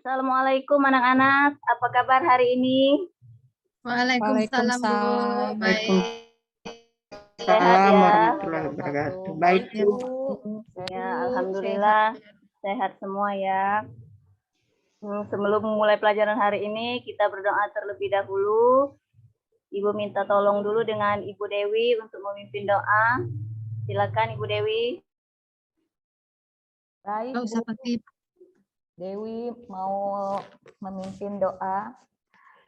Assalamualaikum anak-anak, apa kabar hari ini? Waalaikumsalam Bu. Baik. Sehat ya? Warahmatullahi wabarakatuh. Baik Ya, Bu. Ya, alhamdulillah sehat semua ya. Sebelum memulai pelajaran hari ini, kita berdoa terlebih dahulu. Ibu minta tolong dulu dengan Ibu Dewi untuk memimpin doa. Silakan Ibu Dewi. Baik, Bu. Seperti Dewi mau memimpin doa.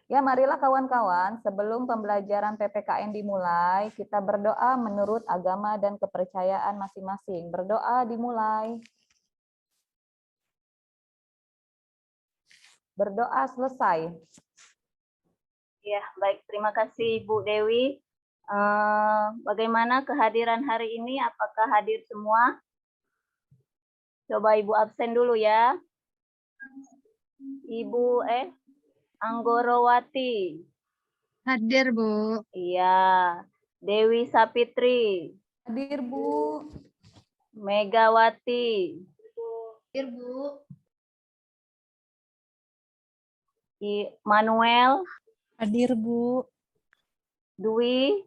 Ya, marilah kawan-kawan, sebelum pembelajaran PPKN dimulai, kita berdoa menurut agama dan kepercayaan masing-masing. Berdoa dimulai. Berdoa selesai. Ya, baik. Terima kasih Ibu Dewi. Bagaimana kehadiran hari ini? Apakah hadir semua? Coba Ibu absen dulu ya. Ibu Anggorowati. hadir Bu. Iya. Dewi Sapitri. Hadir, Bu. Megawati. Hadir Bu. Manuel. Hadir, Bu. Dwi.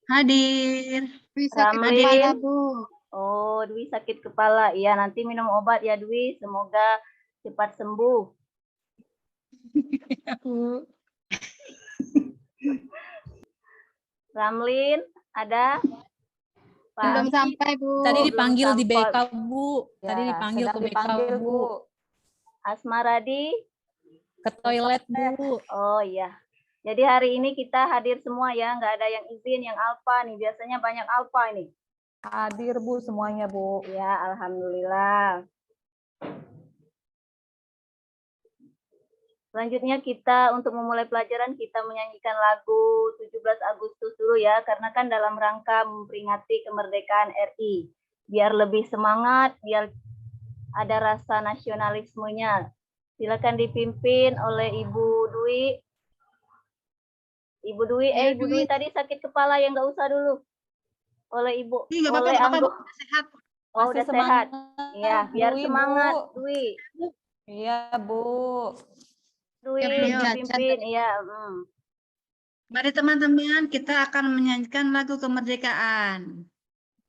Hadir. Bisa kita Ramlin. kepala Bu. Oh, Dwi sakit kepala. Iya, nanti minum obat ya Dwi. Semoga cepat sembuh. Bu. Ramlin, ada? Belum sampai Bu. Tadi dipanggil belum di BK, sampai. Bu. Tadi Ya, dipanggil sedang ke BK, dipanggil, Bu. Asmaradi. Ke toilet, Bu. Oh iya. Jadi hari ini kita hadir semua ya. Nggak ada yang izin, yang alfa nih. Biasanya banyak alfa ini. Hadir, Bu, semuanya, Bu. Ya, alhamdulillah. Selanjutnya kita untuk memulai pelajaran kita menyanyikan lagu 17 Agustus dulu ya, karena kan dalam rangka memperingati kemerdekaan RI. Biar lebih semangat, biar ada rasa nasionalismenya. Silakan dipimpin oleh Ibu Dwi. Ibu Dwi, Ya, Ibu Dwi tadi sakit kepala ya, nggak usah dulu. Oleh Ibu, Nggak apa-apa, oleh nggak apa-apa, Anggo. Bu. Sehat. Oh, Masih udah sehat. semangat, Ya, biar Dwi, semangat, Bu. Dwi. Iya, Bu. Dwi Yuk. dipimpin, iya. Mari teman-teman, kita akan menyanyikan lagu kemerdekaan.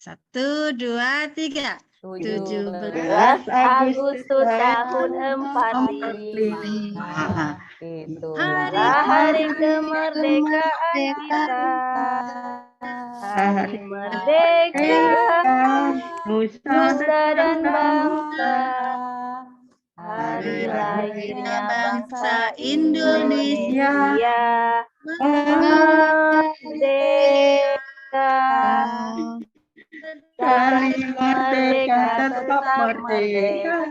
1, 2, 3. 17 Agustus tahun 45. 45. Itulah hari kemerdekaan kita. Hari merdeka, nusa dan bangsa. Hari lahirnya bangsa Indonesia. Merdeka. Hari merdeka tetap merdeka.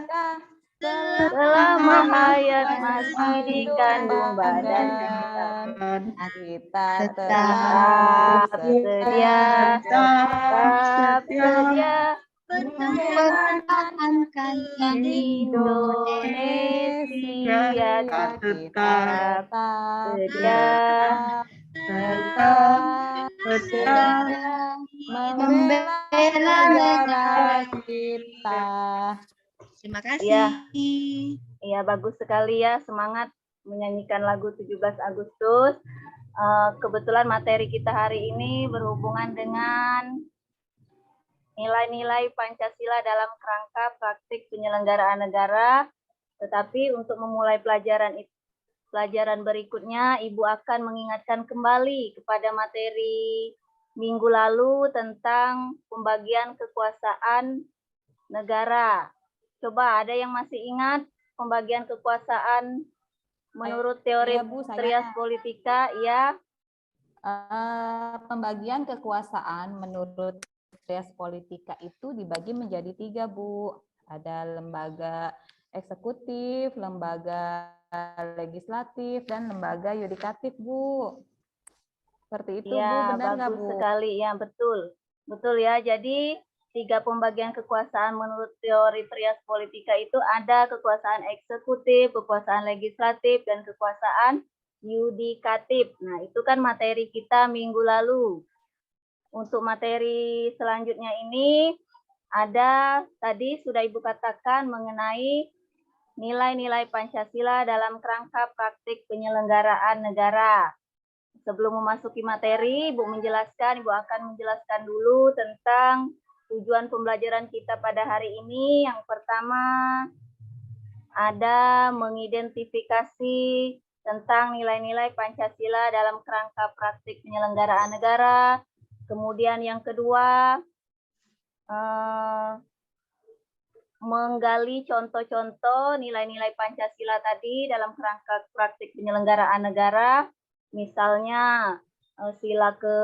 Selama hayat masih dikandung badan kita. Kita Tetap setia, mempertahankan Indonesia. Tetap setia membela negara kita. Terima kasih. Ya. Iya, bagus sekali ya, semangat menyanyikan lagu 17 Agustus. Kebetulan materi kita hari ini berhubungan dengan nilai-nilai Pancasila dalam kerangka praktik penyelenggaraan negara. Tetapi untuk memulai pelajaran berikutnya, Ibu akan mengingatkan kembali kepada materi minggu lalu tentang pembagian kekuasaan negara. Coba ada yang masih ingat pembagian kekuasaan menurut teori trias politika? Ya. Pembagian kekuasaan menurut trias politika itu dibagi menjadi 3, Bu. Ada lembaga eksekutif, lembaga legislatif, dan lembaga yudikatif, Bu. Seperti itu, Ya, Bu. Benar nggak, Bu? bagus sekali. Ya, betul. Betul ya. Jadi 3 pembagian kekuasaan menurut teori trias politika itu ada kekuasaan eksekutif, kekuasaan legislatif, dan kekuasaan yudikatif. Nah, itu kan materi kita minggu lalu. Untuk materi selanjutnya ini ada tadi sudah Ibu katakan mengenai nilai-nilai Pancasila dalam kerangka praktik penyelenggaraan negara. Sebelum memasuki materi, Ibu akan menjelaskan dulu tentang tujuan pembelajaran kita pada hari ini. Yang pertama, ada mengidentifikasi tentang nilai-nilai Pancasila dalam kerangka praktik penyelenggaraan negara. Kemudian yang kedua, menggali contoh-contoh nilai-nilai Pancasila tadi dalam kerangka praktik penyelenggaraan negara. Misalnya sila ke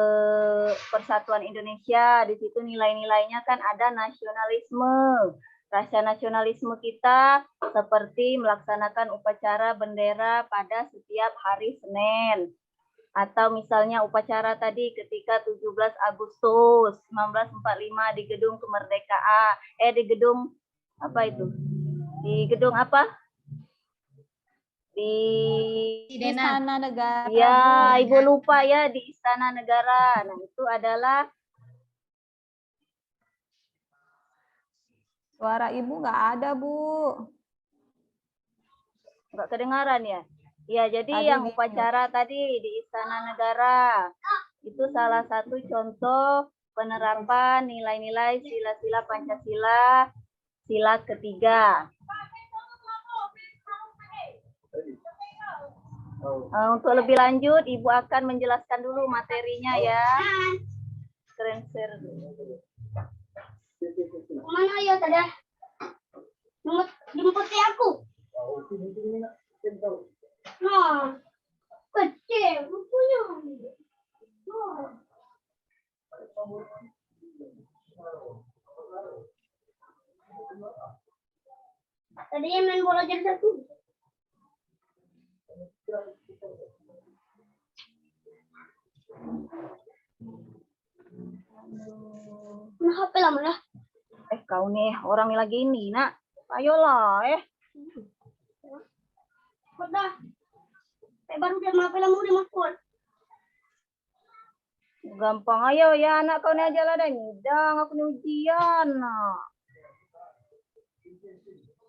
Persatuan Indonesia, di situ nilai-nilainya kan ada nasionalisme. Rasa nasionalisme kita seperti melaksanakan upacara bendera pada setiap hari Senin. Atau misalnya upacara tadi ketika 17 Agustus 1945 di gedung kemerdekaan, di gedung apa itu? Di gedung apa? Di Istana Negara. ya, Bu. Ibu lupa ya, di Istana Negara. Nah, itu adalah Suara Ibu nggak ada, Bu. nggak kedengaran ya? Ya, jadi Tadi yang di- upacara tadi di Istana Negara itu salah satu contoh penerapan nilai-nilai sila-sila Pancasila sila ketiga. Untuk lebih lanjut, Ibu akan menjelaskan dulu materinya ya. Screen share. Mana ya tadi? Jemput aku. Nah, kecil, punya. Tadinya main bola jadi satu. Nah, HP lah mana? Kau nih, orang lagi ini, nak. Ayolah, Udah. Baru dia HP lah mau dimasukkan. gampang. Ayo ya, anak kau nih aja lah dah. Nidang, aku nih ujian, nak.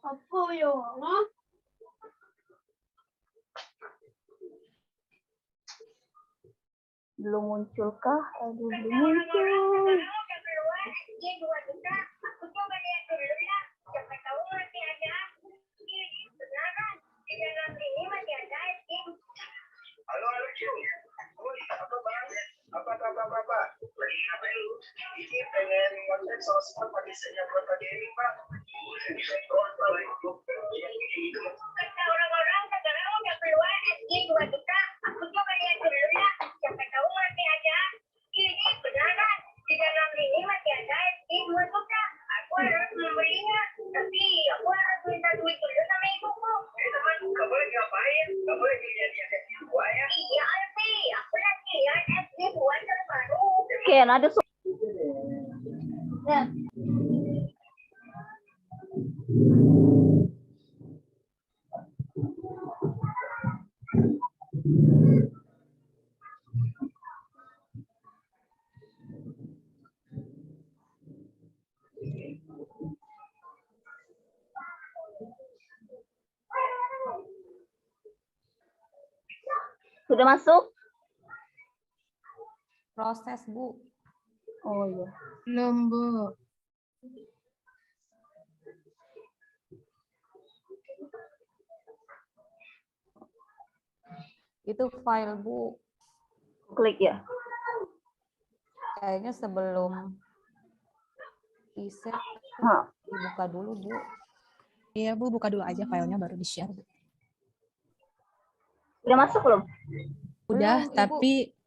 Apa ya? Hah? Belum munculkah? Aduh, belum muncul. Ini pengen konten sosmed pakai senyap pagi ini, Pak. Kata orang-orang sekarang udah keluar SG 2 juta. Aku coba lihat dulu ya. Siapa tahu masih ada. Ini beneran. Di dalam ini masih ada SG 2 juta. Aku harus membelinya. Tapi aku harus minta duit dulu sama ibuku. Teman, kamu lagi ngapain? Kamu lagi lihat SG 2 ya? Iya, Alfi. Aku lagi lihat SG 2 terbaru. Ken, ada Ya. sudah masuk? Proses, Bu. Oh iya. Belum, Bu. Itu file, Bu. Klik ya. Kayaknya sebelum di-share, Nah, dibuka dulu, Bu. Iya, Bu, buka dulu aja filenya baru di-share. Bu. udah masuk belum? Udah, Belum, Ibu.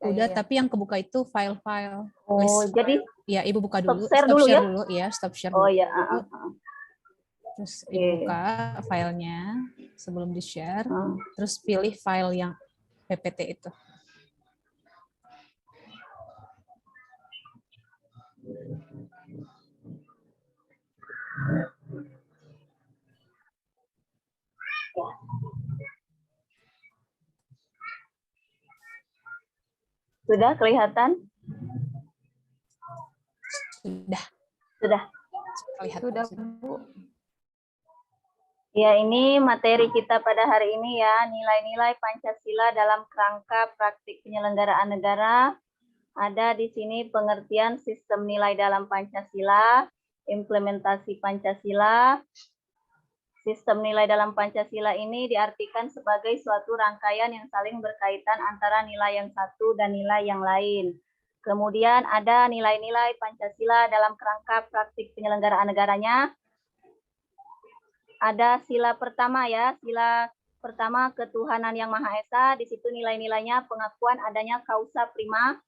udah, Iya. tapi yang kebuka itu file-file. Oh, List. jadi Ya, Ibu buka dulu. share dulu ya? Ya, stop share oh dulu. ya. Terus Oke. Ibu buka filenya sebelum di-share. Terus pilih file yang PPT itu. Sudah kelihatan? Sudah Sudah. kelihatan. Sudah, Bu. Ya, ini materi kita pada hari ini ya, nilai-nilai Pancasila dalam kerangka praktik penyelenggaraan negara. Ada di sini pengertian sistem nilai dalam Pancasila, implementasi Pancasila. Sistem nilai dalam Pancasila ini diartikan sebagai suatu rangkaian yang saling berkaitan antara nilai yang satu dan nilai yang lain. Kemudian ada nilai-nilai Pancasila dalam kerangka praktik penyelenggaraan negaranya. Ada sila pertama ya, sila pertama ketuhanan yang Maha Esa. Di situ nilai-nilainya pengakuan adanya kausa prima,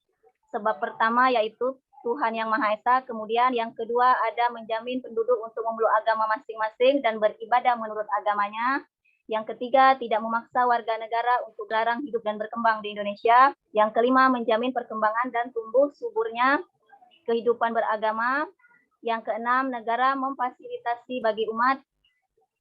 sebab pertama yaitu Tuhan yang Maha Esa. Kemudian yang kedua ada menjamin penduduk untuk memeluk agama masing-masing dan beribadah menurut agamanya. Yang ketiga tidak memaksa warga negara untuk larang hidup dan berkembang di Indonesia. Yang kelima menjamin perkembangan dan tumbuh suburnya kehidupan beragama. Yang keenam negara memfasilitasi bagi umat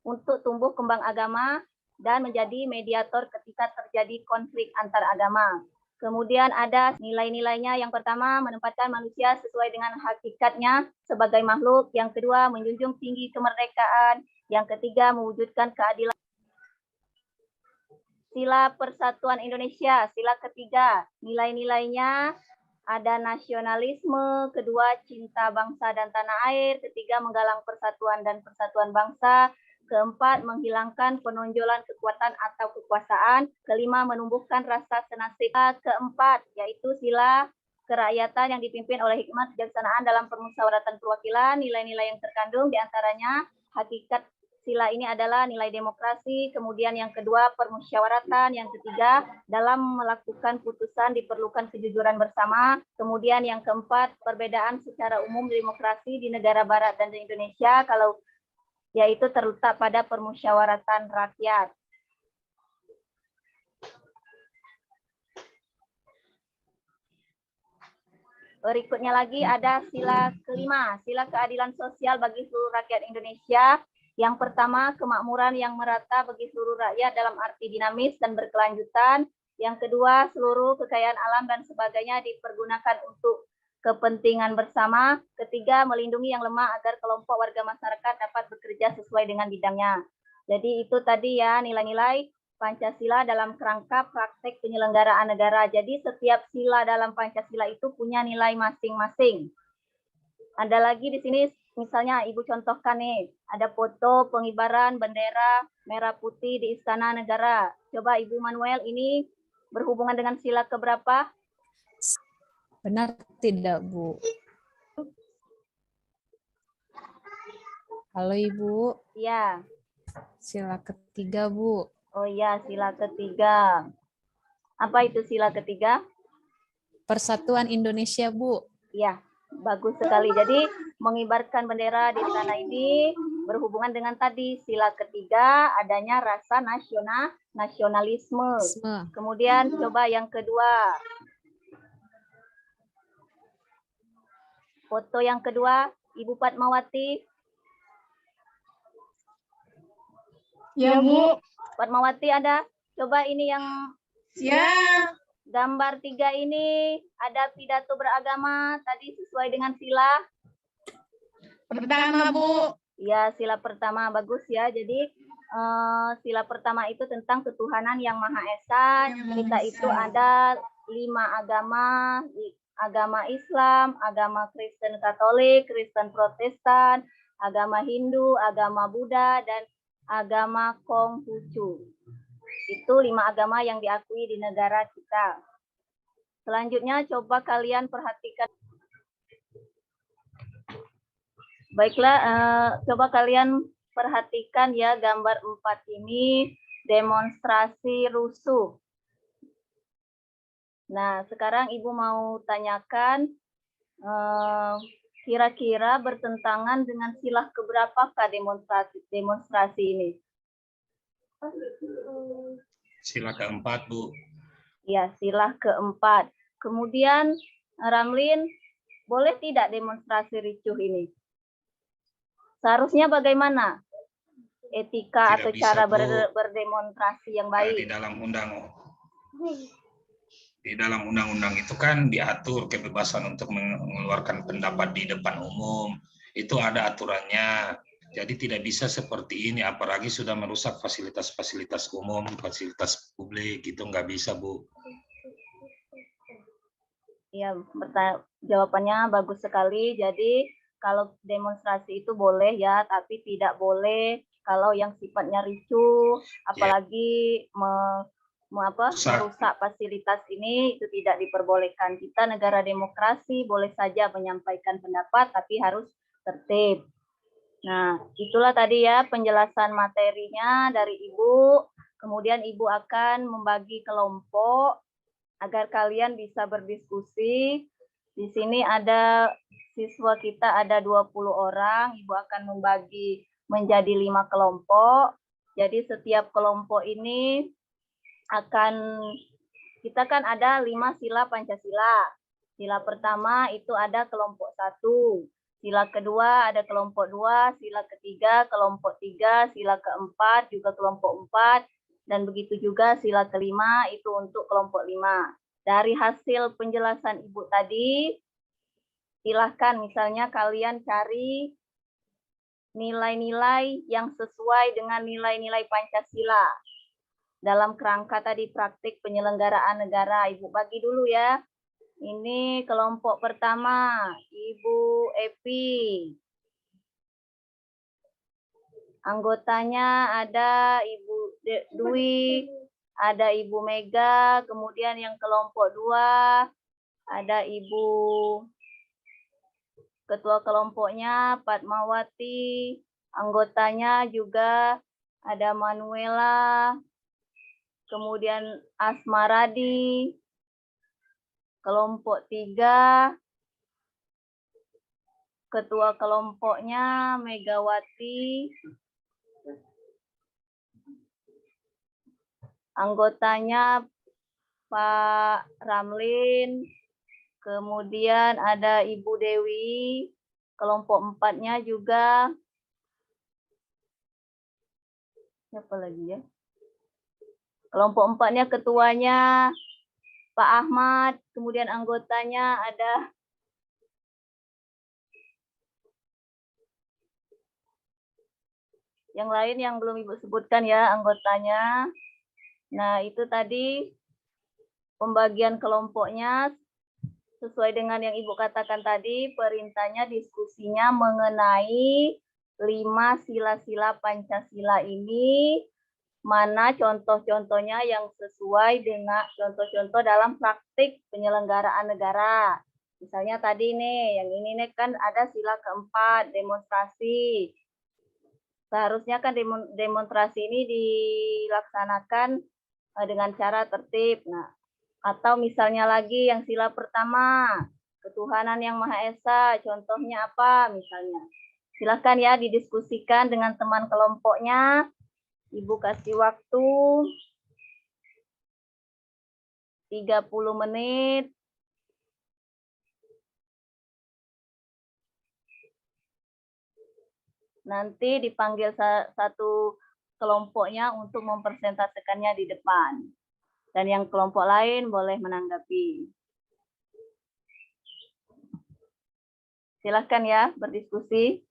untuk tumbuh kembang agama dan menjadi mediator ketika terjadi konflik antar agama. Kemudian ada nilai-nilainya. Yang pertama, menempatkan manusia sesuai dengan hakikatnya sebagai makhluk. Yang kedua, menjunjung tinggi kemerdekaan. Yang ketiga, mewujudkan keadilan. Sila Persatuan Indonesia, sila ketiga. Nilai-nilainya ada nasionalisme, kedua, cinta bangsa dan tanah air, ketiga, menggalang persatuan dan persatuan bangsa, keempat, menghilangkan penonjolan kekuatan atau kekuasaan. Kelima, menumbuhkan rasa senasib. Keempat, yaitu sila kerakyatan yang dipimpin oleh hikmat kejaksanaan dalam permusyawaratan perwakilan. Nilai-nilai yang terkandung diantaranya hakikat sila ini adalah nilai demokrasi. Kemudian yang kedua, permusyawaratan. Yang ketiga, dalam melakukan putusan diperlukan kejujuran bersama. Kemudian yang keempat, perbedaan secara umum demokrasi di negara barat dan di Indonesia, kalau yaitu terletak pada permusyawaratan rakyat. Berikutnya lagi ada sila kelima, sila keadilan sosial bagi seluruh rakyat Indonesia. Yang pertama, kemakmuran yang merata bagi seluruh rakyat dalam arti dinamis dan berkelanjutan. Yang kedua, seluruh kekayaan alam dan sebagainya dipergunakan untuk kepentingan bersama. Ketiga, melindungi yang lemah agar kelompok warga masyarakat dapat bekerja sesuai dengan bidangnya. Jadi itu tadi ya nilai-nilai Pancasila dalam kerangka praktek penyelenggaraan negara. Jadi setiap sila dalam Pancasila itu punya nilai masing-masing. Ada lagi di sini misalnya Ibu contohkan nih, ada foto pengibaran bendera merah putih di Istana Negara. Coba Ibu Manuel, ini berhubungan dengan sila keberapa? Benar tidak, Bu? Halo, Ibu. Ya. Sila ketiga, Bu. Oh iya, sila ketiga. Apa itu sila ketiga? Persatuan Indonesia, Bu. Ya, bagus sekali. Jadi mengibarkan bendera di sana ini berhubungan dengan tadi sila ketiga, adanya rasa nasionalisme. Kemudian coba yang kedua. Foto yang kedua, Ibu Fatmawati. Ya, Bu. Fatmawati ada? Coba ini yang Ya. gambar 3 ini ada pidato beragama tadi sesuai dengan sila. Pertama, Bu. Ya, sila pertama bagus ya. Jadi sila pertama itu tentang ketuhanan yang Maha Esa. Kita itu ada 5 agama. Agama Islam, agama Kristen Katolik, Kristen Protestan, agama Hindu, agama Buddha, dan agama Konghucu. Itu 5 agama yang diakui di negara kita. Selanjutnya coba kalian perhatikan. Baiklah, coba kalian perhatikan ya gambar 4 ini, demonstrasi rusuh. Nah, sekarang Ibu mau tanyakan, kira-kira bertentangan dengan sila keberapakah demonstrasi ini? Sila keempat, Bu. Ya, sila keempat. Kemudian, Ramlin, boleh tidak demonstrasi ricuh ini? Seharusnya bagaimana? Etika Tidak atau bisa, cara Bu. berdemonstrasi yang baik? Di dalam undang-undang itu kan diatur kebebasan untuk mengeluarkan pendapat di depan umum. Itu ada aturannya. Jadi tidak bisa seperti ini, apalagi sudah merusak fasilitas-fasilitas umum, fasilitas publik, itu nggak bisa, Bu. Ya, jawabannya bagus sekali. Jadi kalau demonstrasi itu boleh ya, tapi tidak boleh kalau yang sifatnya ricuh, apalagi merusak fasilitas ini, itu tidak diperbolehkan. Kita negara demokrasi, boleh saja menyampaikan pendapat, tapi harus tertib. Nah, itulah tadi ya penjelasan materinya dari Ibu. Kemudian Ibu akan membagi kelompok agar kalian bisa berdiskusi. Di sini ada siswa kita ada 20 orang. Ibu akan membagi menjadi 5 kelompok. Jadi setiap kelompok ini kita kan ada 5 sila Pancasila. Sila pertama itu ada kelompok 1. Sila kedua ada kelompok 2, sila ketiga kelompok 3, sila keempat juga kelompok 4, dan begitu juga sila kelima itu untuk kelompok 5. Dari hasil penjelasan Ibu tadi, silahkan misalnya kalian cari nilai-nilai yang sesuai dengan nilai-nilai Pancasila. Dalam kerangka tadi praktik penyelenggaraan negara, Ibu bagi dulu ya. Ini kelompok pertama, Ibu Epi. Anggotanya ada Ibu Dwi, ada Ibu Mega, kemudian yang kelompok 2 ada Ibu ketua kelompoknya Fatmawati, anggotanya juga ada Manuela, kemudian Asmaradi. Kelompok 3, ketua kelompoknya Megawati, anggotanya Pak Ramlin, kemudian ada Ibu Dewi, kelompok 4-nya juga, siapa lagi ya? Kelompok 4-nya ketuanya Pak Ahmad, kemudian anggotanya ada yang lain yang belum Ibu sebutkan ya anggotanya. Nah, itu tadi pembagian kelompoknya sesuai dengan yang Ibu katakan tadi, perintahnya diskusinya mengenai 5 sila-sila Pancasila ini, mana contoh-contohnya yang sesuai dengan contoh-contoh dalam praktik penyelenggaraan negara. Misalnya tadi nih, yang ini nih kan ada sila keempat, demonstrasi. Seharusnya kan demonstrasi ini dilaksanakan dengan cara tertib. Nah, atau misalnya lagi yang sila pertama, ketuhanan yang Maha Esa, contohnya apa misalnya. Silakan ya didiskusikan dengan teman kelompoknya. Ibu kasih waktu 30 menit. Nanti dipanggil satu kelompoknya untuk mempresentasikannya di depan. Dan yang kelompok lain boleh menanggapi. Silakan ya berdiskusi.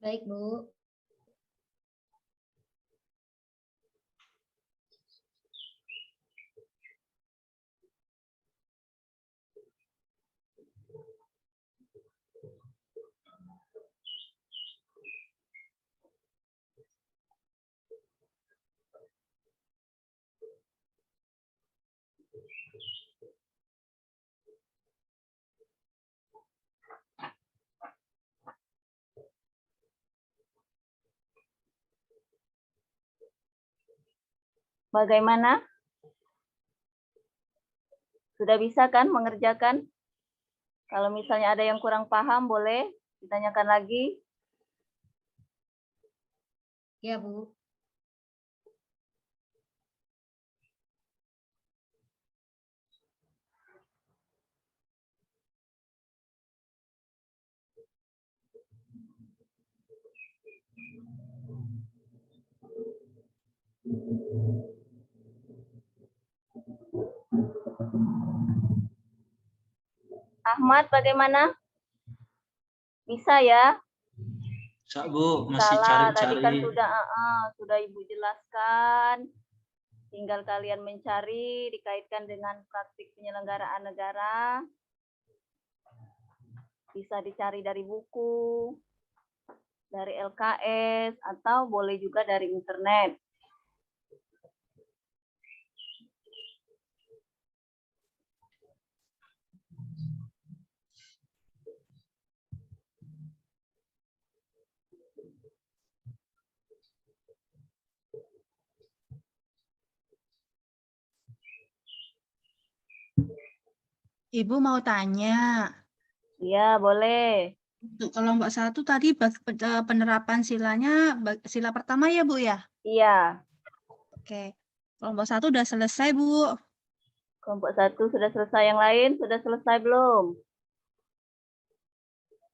Baik, Bu. Bagaimana? Sudah bisa kan mengerjakan? Kalau misalnya ada yang kurang paham, boleh ditanyakan lagi. Ya, Bu. Ahmad bagaimana? Bisa ya? Bisa Bu, masih Salah, tadi kan cari-cari. sudah Ibu jelaskan. Tinggal kalian mencari dikaitkan dengan praktik penyelenggaraan negara. Bisa dicari dari buku, dari LKS, atau boleh juga dari internet. Ibu mau tanya, Iya, boleh. untuk kelompok 1 tadi penerapan silanya sila pertama ya Bu ya? Iya, Oke, kelompok 1 udah selesai Bu. kelompok 1 sudah selesai, yang lain sudah selesai belum?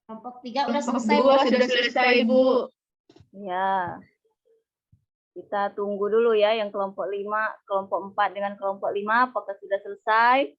Kelompok 3 udah Kelompok selesai, 2 sudah selesai, Bu. Ya, kita tunggu dulu ya yang kelompok 5, kelompok 4 dengan kelompok 5 apakah sudah selesai?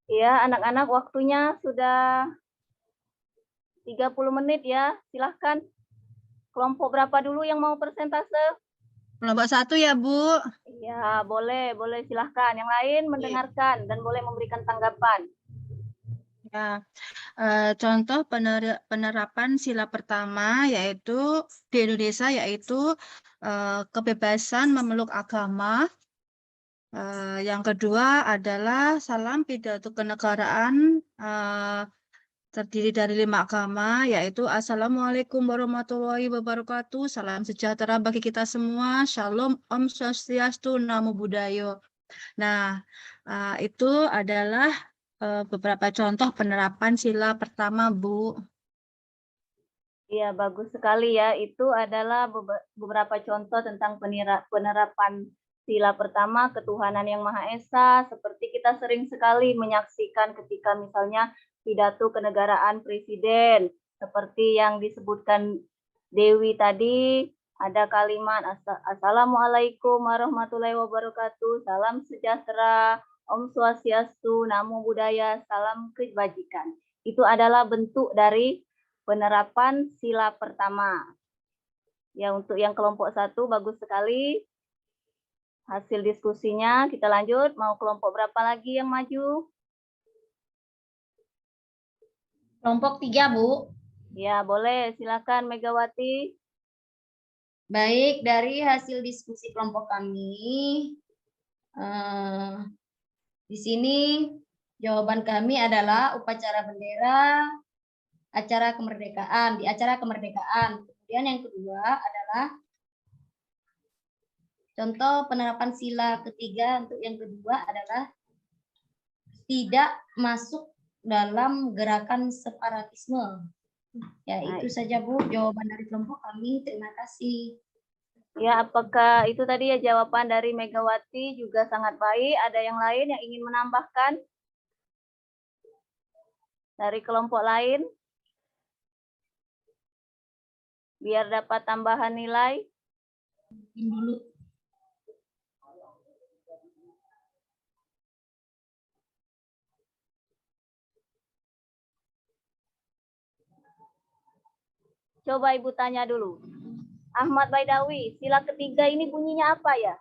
Ya, anak-anak waktunya sudah 30 menit ya. Silahkan. Kelompok berapa dulu yang mau persentase? Kelompok 1 ya Bu. Ya, boleh silahkan. Yang lain mendengarkan dan boleh memberikan tanggapan. Ya, contoh penerapan sila pertama yaitu di Indonesia yaitu kebebasan memeluk agama. Yang kedua adalah salam pidato kenegaraan terdiri dari 5 agama yaitu Assalamualaikum warahmatullahi wabarakatuh, salam sejahtera bagi kita semua, Shalom, Om Swastiastu, Namo Buddhaya. Nah, itu adalah beberapa contoh penerapan sila pertama, Bu. Iya, bagus sekali ya. Itu adalah beberapa contoh tentang penerapan sila pertama, ketuhanan yang Maha Esa, seperti kita sering sekali menyaksikan ketika misalnya pidato kenegaraan presiden, seperti yang disebutkan Dewi tadi, ada kalimat Assalamualaikum warahmatullahi wabarakatuh, salam sejahtera, Om Swastiastu, Namo Buddhaya, salam kebajikan. Itu adalah bentuk dari penerapan sila pertama. Ya, untuk yang kelompok 1 bagus sekali. Hasil diskusinya kita lanjut. Mau kelompok berapa lagi yang maju? Kelompok 3, Bu. Ya, boleh. Silakan Megawati. Baik, dari hasil diskusi kelompok kami, di sini jawaban kami adalah upacara bendera, acara kemerdekaan, di acara kemerdekaan. Kemudian yang kedua adalah contoh penerapan sila ketiga untuk yang kedua adalah tidak masuk dalam gerakan separatisme. Ya, itu saja Bu jawaban dari kelompok kami. Terima kasih. Ya, apakah itu tadi ya jawaban dari Megawati juga sangat baik? Ada yang lain yang ingin menambahkan? Dari kelompok lain? Biar dapat tambahan nilai. Dulu. Coba Ibu tanya dulu. Ahmad Baidawi, sila ketiga ini bunyinya apa ya?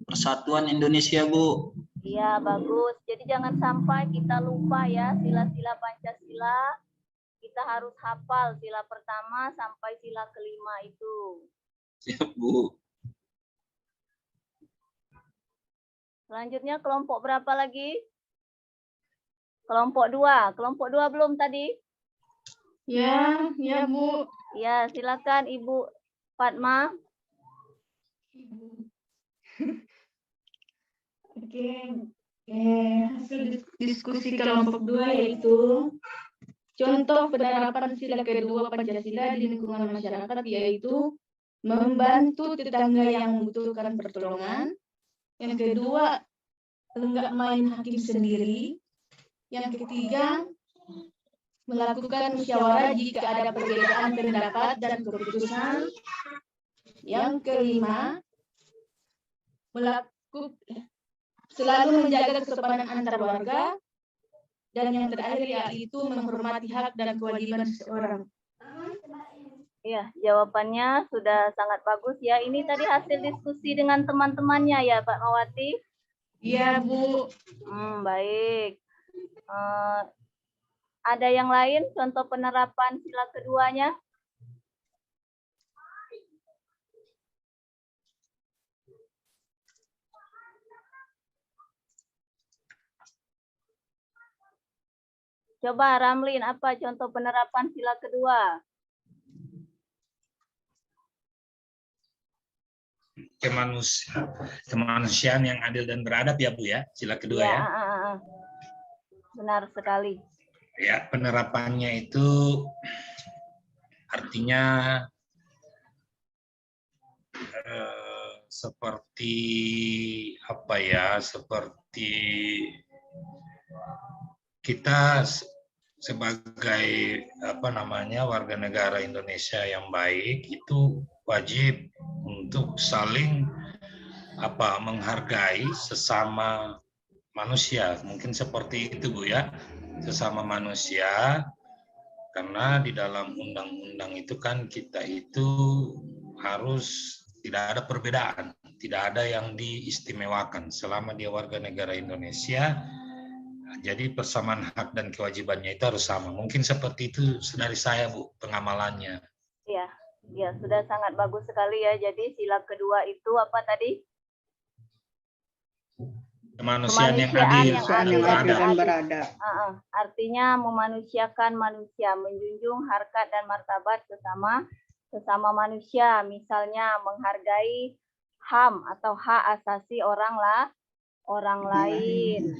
Persatuan Indonesia, Bu. Iya, bagus. Jadi jangan sampai kita lupa ya sila-sila Pancasila. Kita harus hafal sila pertama sampai sila kelima itu. Siap, Bu. Selanjutnya kelompok berapa lagi? Kelompok 2. Kelompok 2 belum tadi? Ya, Bu. Ya, silakan Ibu Fatma. Oke, hasil diskusi kelompok 2 yaitu contoh penerapan sila kedua Pancasila di lingkungan masyarakat, yaitu membantu tetangga yang membutuhkan pertolongan. Yang kedua, enggak main hakim sendiri. Yang ketiga, melakukan musyawarah jika ada perbedaan pendapat dan keputusan. Yang kelima, selalu menjaga kesopanan antar warga. Dan yang terakhir yaitu menghormati hak dan kewajiban seseorang. Ya, jawabannya sudah sangat bagus ya. Ini tadi hasil diskusi dengan teman-temannya ya, Pak Mawati? Iya, Bu. Baik. Ada yang lain contoh penerapan sila keduanya? Coba Ramlin, apa contoh penerapan sila kedua? Kemanusiaan yang adil dan beradab ya Bu ya, sila kedua ya. Benar sekali. Ya, penerapannya itu artinya seperti apa ya, seperti kita sebagai warga negara Indonesia yang baik itu wajib untuk saling menghargai sesama manusia. Mungkin seperti itu Bu ya, sesama manusia, karena di dalam undang-undang itu kan kita itu harus tidak ada perbedaan, tidak ada yang diistimewakan selama dia warga negara Indonesia. Jadi persamaan hak dan kewajibannya itu harus sama. Mungkin seperti itu dari saya Bu pengamalannya. Iya, ya sudah sangat bagus sekali ya. Jadi sila kedua itu apa tadi? Kemanusiaan yang adil dan beradab. Artinya memanusiakan manusia, menjunjung harkat dan martabat sesama manusia. Misalnya menghargai HAM atau hak asasi orang lain.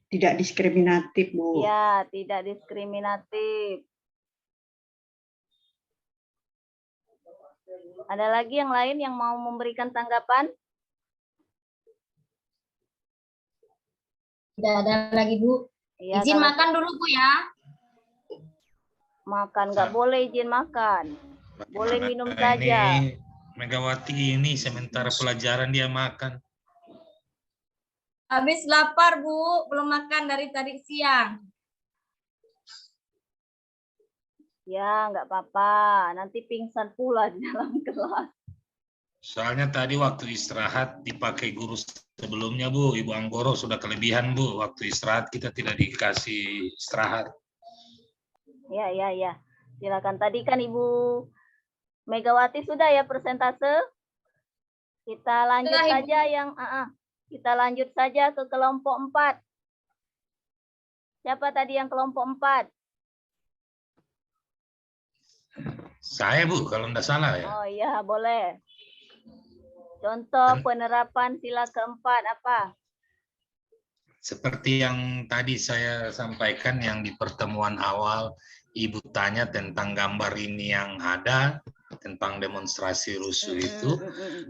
Tidak diskriminatif, Bu. Ya, tidak diskriminatif. Ada lagi yang lain yang mau memberikan tanggapan? Tidak ada lagi, Bu. Ya, izin makan dulu, Bu ya. Makan nggak boleh izin makan. Boleh minum saja. Ini Megawati ini sementara pelajaran dia makan. Habis lapar, Bu. Belum makan dari tadi siang. Ya, nggak apa-apa. Nanti pingsan pula di dalam kelas. Soalnya tadi waktu istirahat dipakai guru sebelumnya, Bu. Ibu Anggoro sudah kelebihan, Bu. Waktu istirahat kita tidak dikasih istirahat. Ya. Silakan. Tadi kan Ibu Megawati sudah ya persentase. Kita lanjut saja Kita lanjut saja ke kelompok 4. Siapa tadi yang kelompok 4? Saya, Bu, kalau tidak salah ya. Oh iya, boleh. Contoh penerapan sila keempat apa? Seperti yang tadi saya sampaikan yang di pertemuan awal, Ibu tanya tentang gambar ini yang ada, tentang demonstrasi rusuh itu.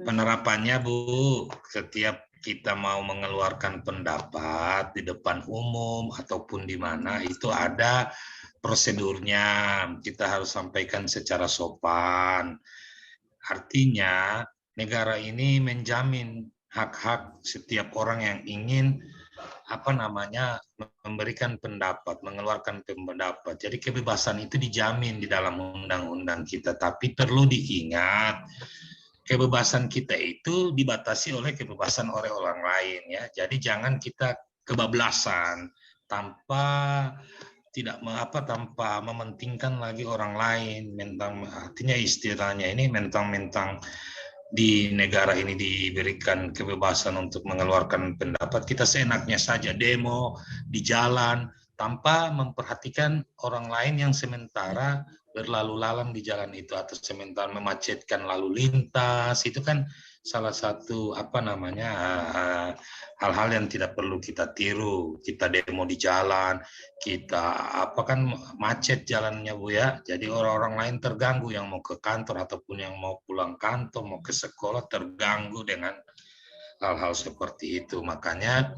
Penerapannya, Bu, setiap kita mau mengeluarkan pendapat di depan umum ataupun di mana itu ada prosedurnya, kita harus sampaikan secara sopan. Artinya negara ini menjamin hak-hak setiap orang yang ingin memberikan pendapat, mengeluarkan pendapat. Jadi kebebasan itu dijamin di dalam undang-undang kita, tapi perlu diingat kebebasan kita itu dibatasi oleh kebebasan orang lain ya. Jadi jangan kita kebablasan tanpa mementingkan lagi orang lain. Artinya istilahnya ini mentang-mentang di negara ini diberikan kebebasan untuk mengeluarkan pendapat, kita seenaknya saja demo di jalan, tanpa memperhatikan orang lain yang sementara berlalu lalang di jalan itu, atau sementara memacetkan lalu lintas. Itu kan salah satu hal-hal yang tidak perlu kita tiru. Kita demo di jalan, kita kan macet jalannya Bu ya. Jadi orang-orang lain terganggu, yang mau ke kantor ataupun yang mau pulang kantor, mau ke sekolah, terganggu dengan hal-hal seperti itu. Makanya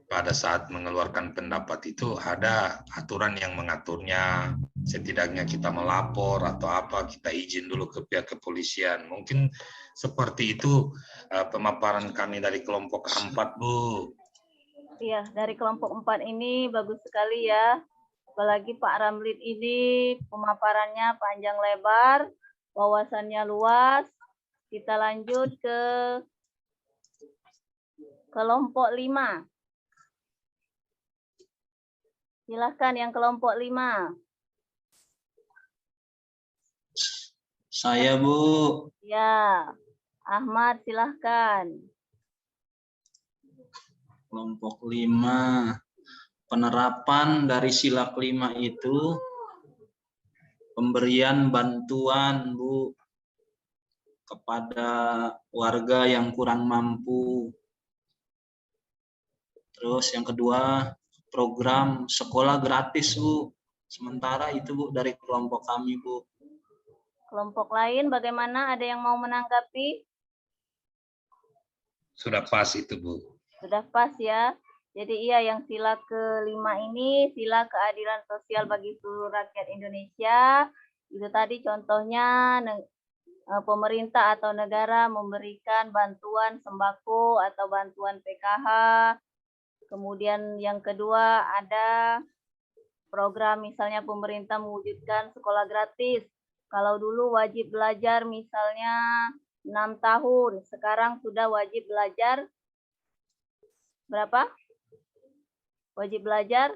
pada saat mengeluarkan pendapat itu ada aturan yang mengaturnya. Setidaknya kita melapor atau apa, kita izin dulu ke pihak kepolisian. Mungkin seperti itu pemaparan kami dari kelompok 4, Bu. Iya, dari kelompok 4 ini bagus sekali ya. Apalagi Pak Ramlid ini pemaparannya panjang lebar, wawasannya luas. Kita lanjut ke kelompok 5. Silahkan yang kelompok 5. Saya, Bu. Ya, Ahmad silahkan. Kelompok 5. Penerapan dari sila kelima itu pemberian bantuan, Bu, kepada warga yang kurang mampu. Terus yang kedua, program sekolah gratis, Bu. Sementara itu, Bu, dari kelompok kami, Bu. Kelompok lain bagaimana? Ada yang mau menanggapi? Sudah pas itu, Bu. Sudah pas ya. Jadi iya, yang sila ke-5 ini sila keadilan sosial bagi seluruh rakyat Indonesia. Itu tadi contohnya pemerintah atau negara memberikan bantuan sembako atau bantuan PKH. Kemudian yang kedua ada program misalnya pemerintah mewujudkan sekolah gratis. Kalau dulu wajib belajar misalnya 6 tahun, sekarang sudah wajib belajar berapa? Wajib belajar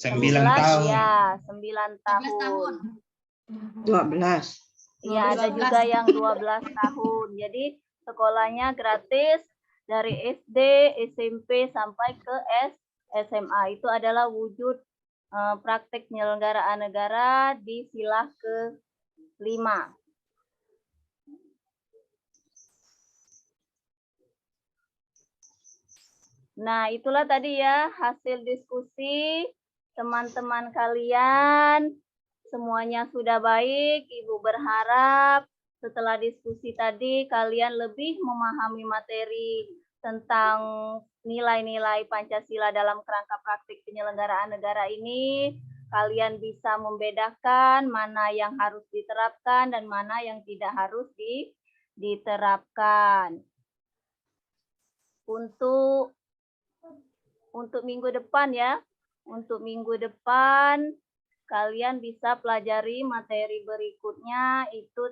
9 tahun. Ya, 9 tahun. 12. Iya, ada juga yang 12 tahun. Jadi sekolahnya gratis dari SD, SMP sampai ke SMA. Itu adalah wujud praktek penyelenggaraan negara di sila ke-5. Nah, itulah tadi ya hasil diskusi teman-teman kalian. Semuanya sudah baik. Ibu berharap setelah diskusi tadi kalian lebih memahami materi tentang nilai-nilai Pancasila dalam kerangka praktik penyelenggaraan negara ini. Kalian bisa membedakan mana yang harus diterapkan dan mana yang tidak harus diterapkan. Untuk minggu depan ya, untuk minggu depan kalian bisa pelajari materi berikutnya, itu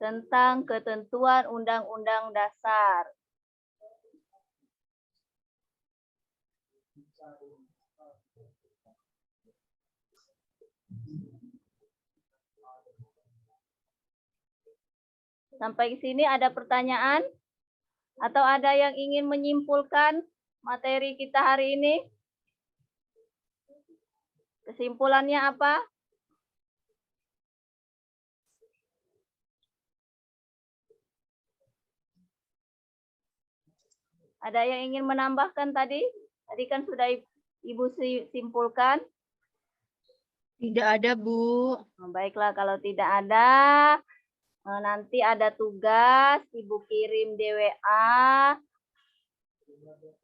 tentang ketentuan Undang-Undang Dasar. Sampai sini ada pertanyaan? Atau ada yang ingin menyimpulkan materi kita hari ini? Kesimpulannya apa? Ada yang ingin menambahkan tadi? Tadi kan sudah Ibu simpulkan. Tidak ada, Bu. Baiklah, kalau tidak ada, nanti ada tugas, Ibu kirim di WA.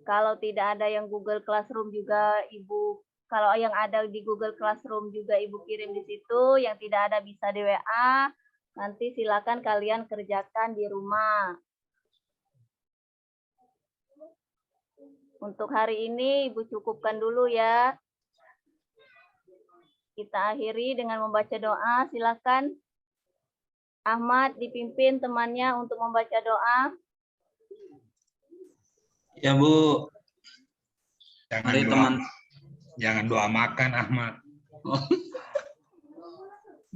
Kalau tidak ada yang Google Classroom juga Ibu, kalau yang ada di Google Classroom juga Ibu kirim di situ, yang tidak ada bisa di WA. Nanti silakan kalian kerjakan di rumah. Untuk hari ini Ibu cukupkan dulu ya. Kita akhiri dengan membaca doa. Silakan Ahmad dipimpin temannya untuk membaca doa. Ya, Bu. Jangan doa makan, Ahmad.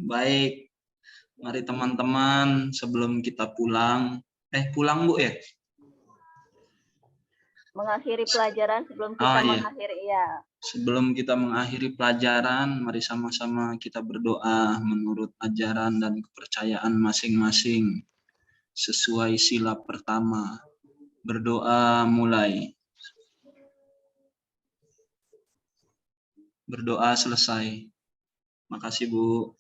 Baik. Mari teman-teman, sebelum kita pulang, pulang Bu ya? Mengakhiri pelajaran sebelum kita Oh, iya. mengakhiri, ya. Sebelum kita mengakhiri pelajaran, mari sama-sama kita berdoa menurut ajaran dan kepercayaan masing-masing. Sesuai sila pertama. Berdoa mulai. Berdoa selesai. Makasih Bu.